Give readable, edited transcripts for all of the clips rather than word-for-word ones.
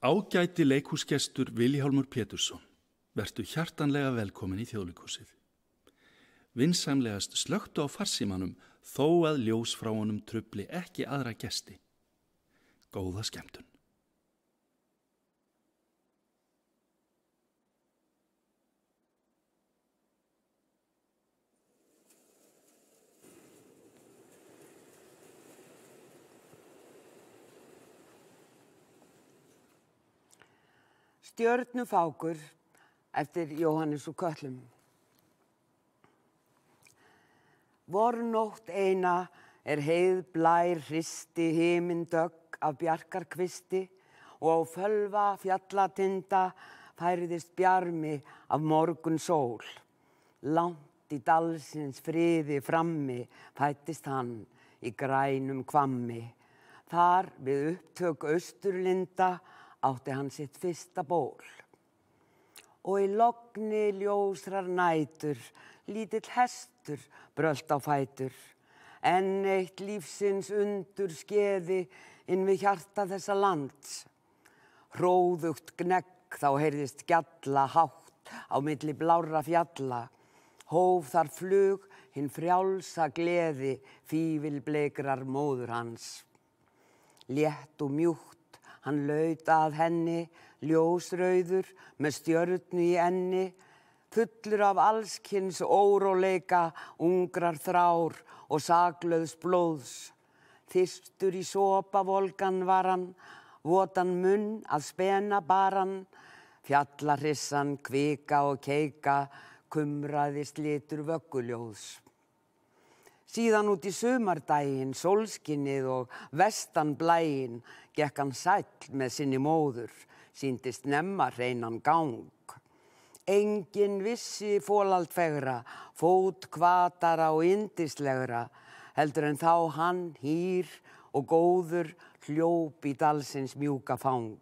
Ágæti leikhúsgestur Vilhjálmur Pétursson, vertu hjartanlega velkomin í Þjóðleikhúsið. Vinsamlegast slökktu á farsímanum þó að ljós frá honum trufli ekki aðra gesti. Góða skemmtun. Stjörnufákur eftir Jóhannes úr Kötlum. Vornótt eina heið blær hristi himindögg af bjarkarkvisti og á fölva fjallatinda færðist bjarmi af morgun sól. Langt í dalsins friði frammi fættist hann í grænum hvammi. Þar við upptök austurlinda átti hann sitt fyrsta ból. Og í logni ljósrar nætur, lítill hestur brölt á fætur. Enn eitt lífsins undur skeði inn við hjarta þessa lands. Hróðugt gnegg þá heyrðist gjalla hátt á milli blárra fjalla. Hóf þar flug hinn frjálsa gleði fífilbleikrar móður hans. Létt og mjúkt hann laut að henni, ljósrauður með stjörnu í enni, fullur af allskyns óróleika, ungrar þrár og saklauðs blóðs. Þyrstur í sopavolgan var hann, votan munn að spena bar hann, fjallarissan, kvika og keika, kumraði slitur vögguljóðs. Síðan út í sumardaginn, sólskinnið og vestan blæinn, gekk hann sæll með sinni móður, sýndist nemma hreinan gang. Enginn vissi fólaldfegra, fót kvatara og yndislegra, heldur en þá hann hýr og góður hljóp í dalsins mjúka fang.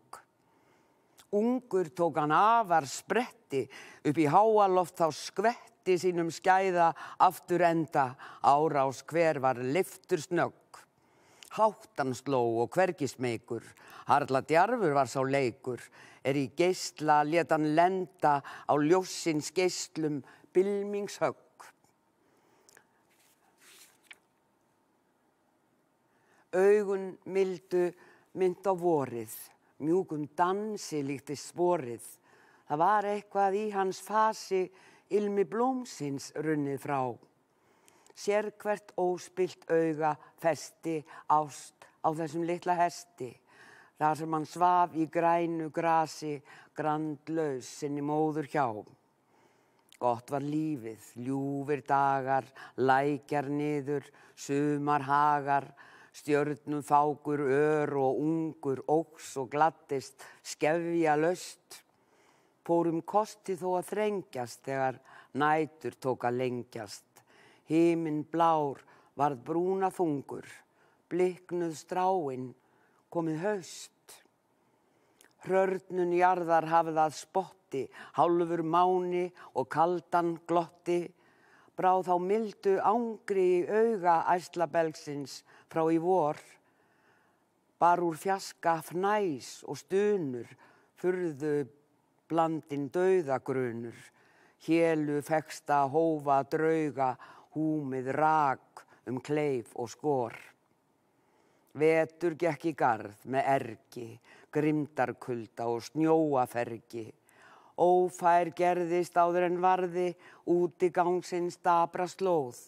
Ungur tók hann afar spretti, upp í háaloft þá skvetti sínum skæða aftur enda, árás hver var leiftur snögg. Hátt hann sló og hvergi smeykur, harla djarfur var sá leikur, í geisla lét hann lenda á ljóssins geislum bylmingshögg. Augun mildu mynd á vorið, mjúkum dansi líkti sporið. Það var eitthvað í hans fasi, ilmi blómsins runnið frá. Sérhvert óspillt auga festi ást á þessum litla hesti, þar sem hann svaf í grænu grasi, grandlaus sinni móður hjá. Gott var lífið, ljúfir dagar, lækjar niður, sumar hagar, stjörnum fákur ör og ungur óx og gladdist skefja laust. Fórum kosti þó að þrengjast þegar nætur tók að lengjast. Himinn blár varð brúna þungur, bliknuð stráin, komið haust. Hrörnun jarðar hafði að spotti, hálfur máni og kaldan glotti, brá þá mildu angri í auga æslabelgsins frá í vor. Bar úr fjaska fnæs og stunur, furðu blandinn dauðagrunur, hélu feksta hófa drauga, húmið rak kleif og skor. Vetur gekk í garð með ergi, grimdarkulda og snjóafergi. Ófær gerðist áður en varði úti gangsins dapra slóð.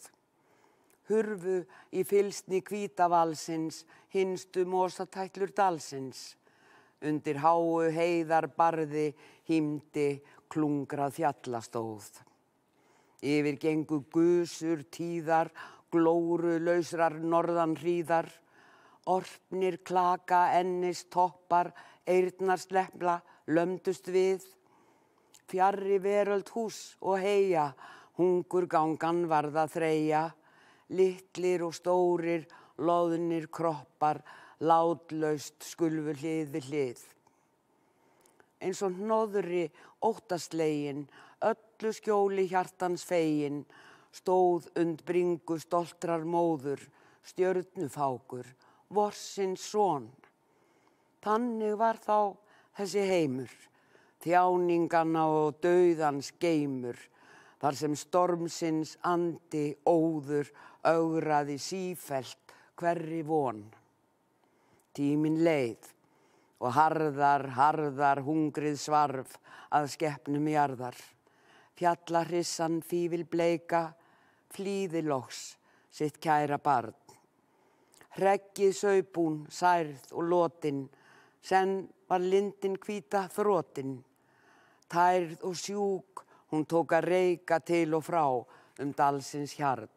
Hurfu í fylsni hvítavalsins, hinstu mosatætlur dalsins. Undir háu heiðar barði hímdi klungrað fjallastóð. Yfir gengu gusur tíðar, glóru lausrar norðan hríðar. Orpnir klaka ennis toppar, eyrnar slepla, lömdust við. Fjarri veröld hús og heia, hungur gangan varð að þreyja. Litlir og stórir, loðnir kroppar, látlaust skulfu hlið við hlið. Eins og hnoðri óttaslegin, öllu skjóli hjartans fegin, stóð bringu stoltrar móður, stjörnufákur, vorsins son. Þannig var þá þessi heimur, þjáningana og dauðans geimur, þar sem stormsins andi óður ögraði sífellt hverri von. Tíminn leið og harðar hungrið svarf að skepnum jarðar. Fjallarissan fífilbleika flýði loks sitt kæra barn. Hreggið saupún, særð og lotin, senn var lindin hvíta þrotin. Tærð og sjúk, hún tók að reika til og frá dalsins hjarn.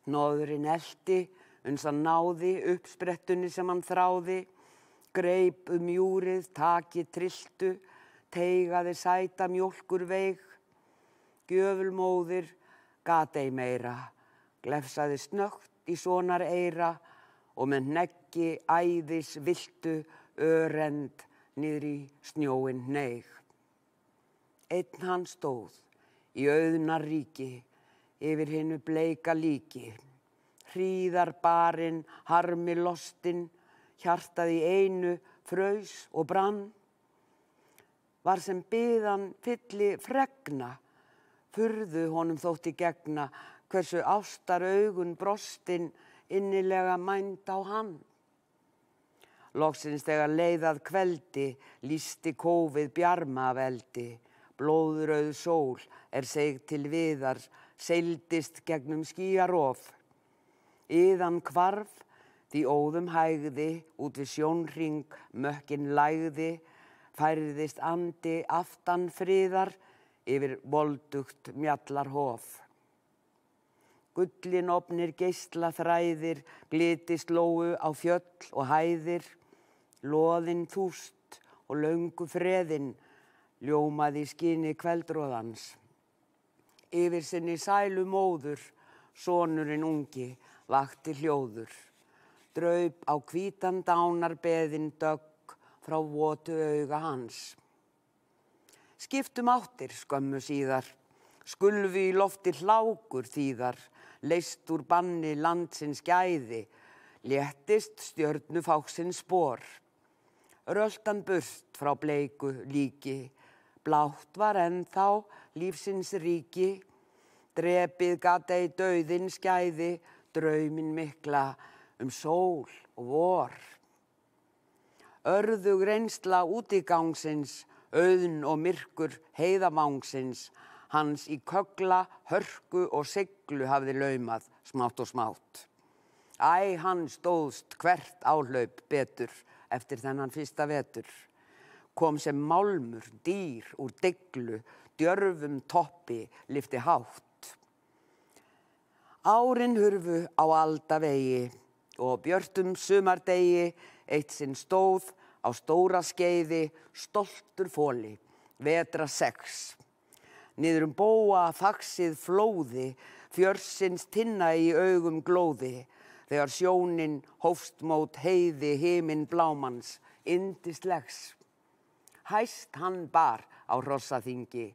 Hnoðurinn elti, uns hann náði uppsprettunni sem hann þráði, greip júrið, takið trilltu, teygaði sæta mjólkur veig. Gjöfulmóðir gat ei meira, glefsaði snöggt í sonar eyra og með hneggi æðis viltu örend niðri í snjóinn hneig. Einn hann stóð í auðnar ríki yfir hinu bleika líki. Hríðar barinn, harmi lostinn, hjartað í einu fraus og brann. Var sem biðan fylli fregna, furðu honum þótti gegna, hversu ástar augun brostin innilega mænd á hann. Loksins þegar leið að kveldi, lýsti kófið bjarma af eldi. Blóðrauð sól seig til viðar, seildist gegnum skýjarof. Iðan hvarf, því óðum hægði, út við sjónhring mökkinn lægði, færðist andi aftan friðar yfir voldugt mjallarhof. Gullinofnir geisla þræðir, glitist lóu á fjöll og hæðir, loðin þúst og löngu freðin, ljómaði í skini kveldroðans. Yfir sinni sælu móður, sonurinn ungi, vakti hljóður. Draup á hvítan dánarbeðin dögg frá votu auga hans. Skiptum áttir skömmu síðar, skulfi í lofti hlákur þýðar, leist úr banni landsins gæði, léttist stjörnufáksins spor. Röltan burt frá bleiku líki, blátt var ennþá lífsins ríki, drepið gat ei dauðin skæði, drauminn mikla sól og vor. Örðug reynsla útigangsins, auðn og myrkur heiðavangsins, hans í köggla, hörku og siglu hafði laumað smátt og smátt. Æ, hann stóðst hvert áhlaup betur eftir þennan fyrsta vetur. Kom sem málmur, dýr úr dyglu, djörfum toppi lyfti hátt. Árin hurfu á aldavegi og björtum sumardegi eitt sinn stóð á stóra skeiði, stoltur fóli, vetra 6. Niður bóa faxið flóði, fjörsins tinna í augum glóði, þegar sjónin hófst mót heiði himinn blámans, yndislegs. Hæst hann bar á hrossaþingi,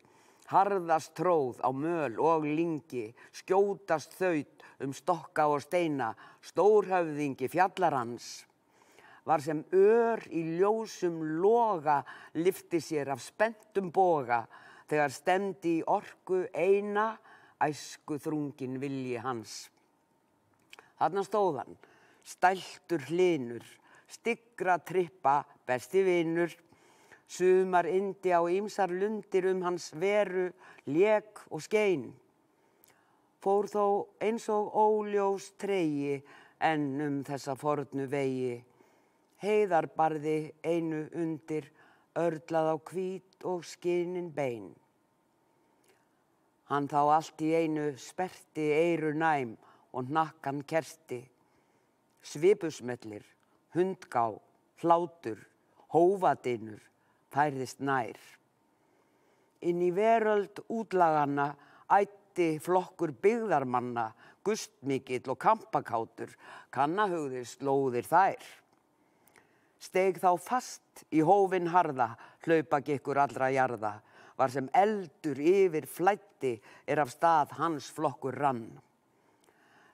harðast tróð á möl og lyngi, skjótast þaut stokka og steina, stórhöfðingi fjallarans. Var sem ör í ljósum loga, lyfti sér af spenntum boga, þegar stemdi í orku eina, æsku þrungin vilji hans. Þarna stóð hann, stæltur hlynur, styggra trippa, besti vinur, sumar yndi á ýmsar lundir hans veru, lék og skein. Fór þó eins og óljós tregi enn þessa fornu vegi. Heiðarbarði einu undir, örlað á hvít og skinin bein. Hann þá allt í einu sperrti eyru næm og hnakkan kerti. Svipusmellir, hundgá, hlátur, hófadynur færðist nær. Inn í veröld útlaganna ætti flokkur byggðarmanna, gustmikill og kampakátur, kannahugðir slóðir þær. Steig þá fast í hófinn harða, hlaupagikkur allra jarða, var sem eldur yfir flæddi af stað hans flokkur rann.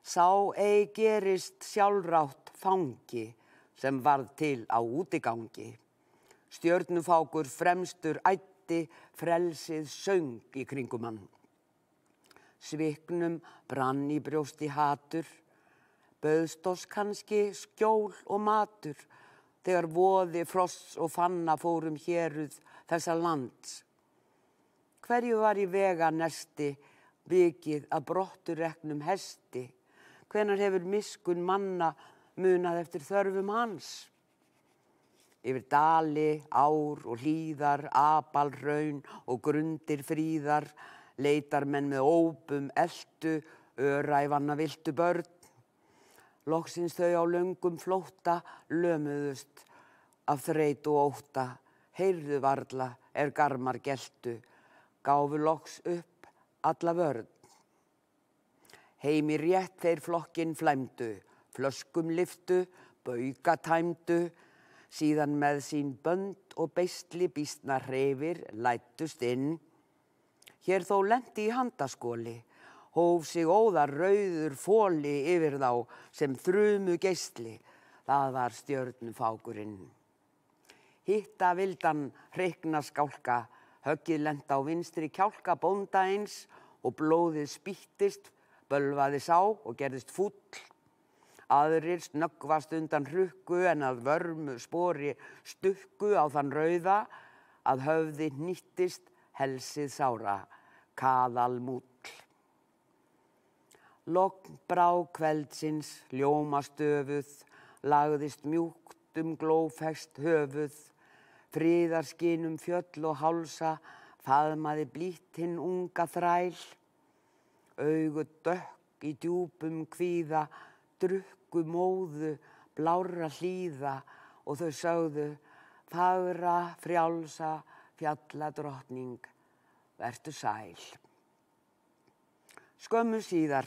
Sá ei gerist sjálfrátt fangi sem varð til á útigangi. Stjörnufákur fremstur æddi, frelsið söng í kringum hann. Sviknum brann í brjósti hatur, bauðst oss kannski skjól og matur, þegar voði, frosts og fanna fórum héruð þessa lands. Hverju var í vega nesti, vikið að brottureknum hesti, hvenær hefur miskun manna munað eftir þörfum hans? Yfir dali, ár og hlíðar, apalhraun og grundir fríðar, leitar menn með ópum eltu, öræfanna viltu börn. Loksins þau á löngum flótta lömuðust af þreit og ótta, heyrðu varla garmar geltu, gáfu loks upp alla vörn. Heim í rétt þeir flokkinn flæmdu, flöskum lyftu, bauka tæmdu, síðan með sín bönd og beisli býsna hreyfir læddust inn. Hér þó lenti í handaskóli, hóf sig óðar rauður fóli yfir þá sem þrumu geisli, það var stjörnufákurinn. Hitta vildan hreykna skálka, höggið lent á vinstri kjálka bónda eins og blóðið spýttist, bölvaði sá og gerðist fúll. Aðrir snöggvast undan hrukku en að vörmu spori stukku á þann rauða, að höfði hnýttist helsið sára, kaðalmúll. Logn brá kveldsins, ljóma stöfuð, lagðist mjúkt glófhest höfuð, friðarskin fjöll og hálsa, faðmaði blítt hinn unga þræl. Augu dökk í djúpum kvíða, drukku móðu, blárra hlíða og þau sögðu, fagra, frjálsa, fjalladrottning, vertu sæl. Skömmu síðar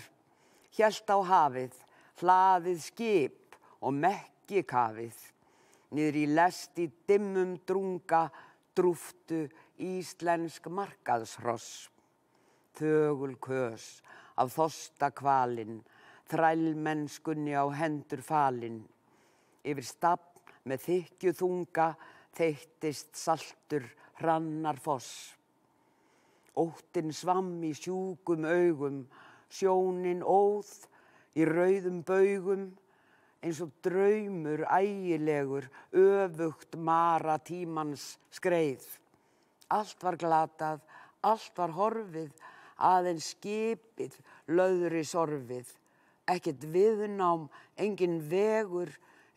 hélt á hafið, hlaðið skip og mekki kafið. Niður í lest í dimmum drunga drúftu íslensk markaðshross. Þögul kös af þorstakvalinn, þrælmennskunni á hendur falinn. Yfir stafn með þykju þunga þeyttist saltur hrannar foss. Óttinn svamm í sjúkum augum, sjónin óð í rauðum baugum, eins og draumur ægilegur, öfugt mara tímans skreið. Allt var glatað, allt var horfið, aðeins skipið löðri sorfið. Ekkert viðnám, engin vegur,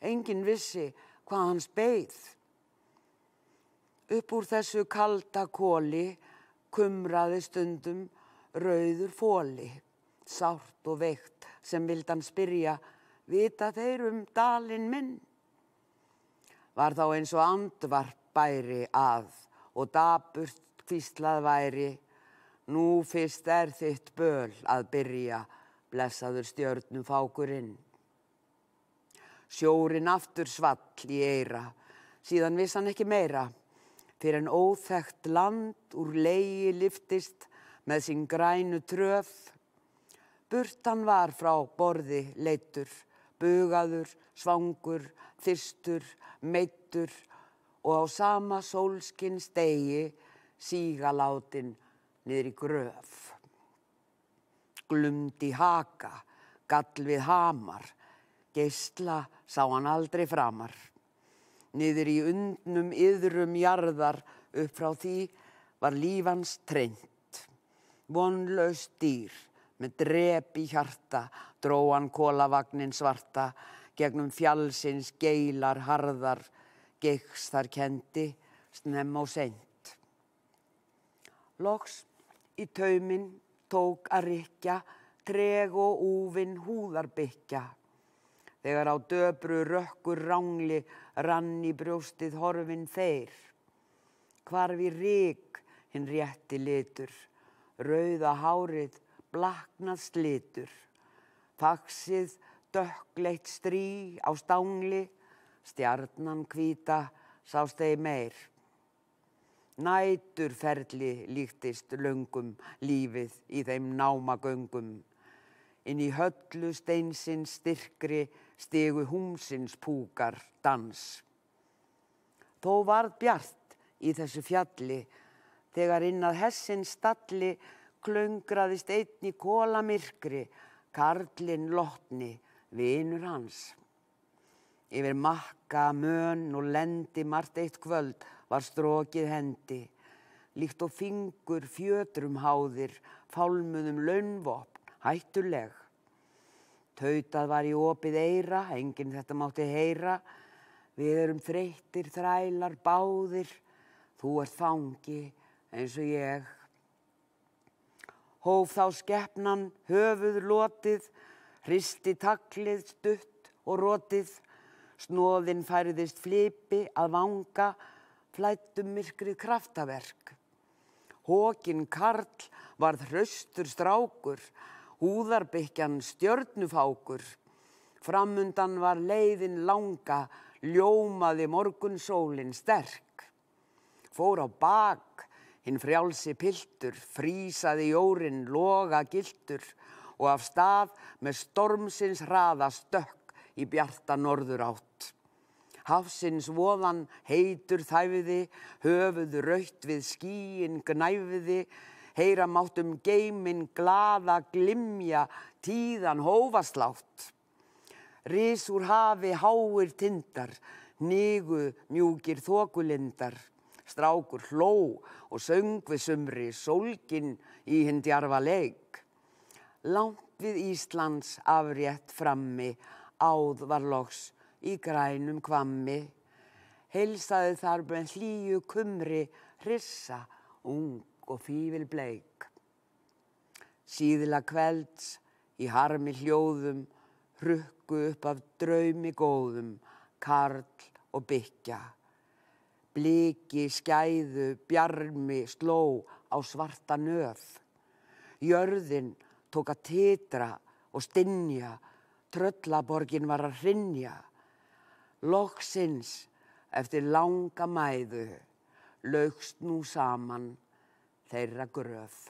engin vissi hvað hans beið. Upp úr þessu kalda koli kumraði stundum rauður fóli, sárt og veikt sem vildan spyrja, vita þeir dalinn minn? Var þá eins og andvarp bæri að og dapurt hvíslað væri, nú fyrst þitt böl að byrja, blessaður stjörnufákurinn. Sjórinn aftur svall í eyra, síðan viss hann ekki meira, fyrir en óþekkt land úr legi lyftist með sín grænu tröð. Burt hann var frá borði leiddur, bugaður, svangur, þyrstur, meiddur og á sama sólskins degi síga látin niður í gröf. Glumd í haka, gall við hamar, geisla sá hann aldrei framar. Niður í undnum iðrum jarðar upp frá því var líf hans trengt. Vonlaust dýr með drep í hjarta dró hann kolavagnin svarta gegnum fjallsins geilar harðar, geigs þar kendi snemm og seint. Loks í tauminn tók að rykkja treg og úfinn húðarbykkja. Þegar á döbru rökkur rangli rann í brjóstið horfinn þeir. Hvarf í ryk hinn rétti litur, rauða hárið blaknað slitur. Faxið dökkleitt strí á stangli, stjarnan hvíta sást ei meir. Næturferli líktist löngum lífið í þeim námagöngum. Inn í höllu steinsins styrkri stigu húmsins púkar dans. Þó varð bjart í þessu fjalli, þegar inn að hessins stalli klöngraðist einn í kolamirkri, karlinn Lotni, vinur hans. Yfir makka, mön og lendi margt eitt kvöld var strokið hendi, líkt og fingur fjötrum háðir, fálmuðum launvopn, hættuleg. Tautað var í opið eyra, enginn þetta mátti heyra, við erum þreyttir þrælar báðir, þú ert fangi eins og ég. Hóf þá skepnan höfuð lotið, hristi taglið stutt og rotið, snóðinn færðist flipi að vanga, flættum myrkrið kraftaverk. Hókinn karl varð hraustur strákur, húðarbykkjan stjörnufákur. Framundan var leiðin langa, ljómaði morgunsólin sterk. Fór á bak, hinn frjálsi piltur, frísaði jórinn loga giltur og af stað með stormsins hraða stökk í bjarta norðurátt. Hafsins voðan heitur þæfiði, höfuð rautt við skýin gnæfiði, heyra máttum geiminn glaða glimja, tíðan hófaslátt. Ris úr hafi háir tindar, hnigu mjúkir þokulindar, strákur hló og söng við sumri, sólginn í hinn djarfa leik. Langt við Íslands afrétt frammi, áð var loks í grænum hvammi. Heilsaði þar með hlýju kumri, hrissa, ung og fífil bleik. Síðla kvelds í harmi hljóðum, hrukku upp af draumi góðum, karl og bykkja. Bliki skæðu bjarmi sló á svarta nöð. Jörðin tók að titra og stynja, tröllaborgin var að hrynja. Loksins, eftir langa mæðu, laukst nú saman þeirra gröf.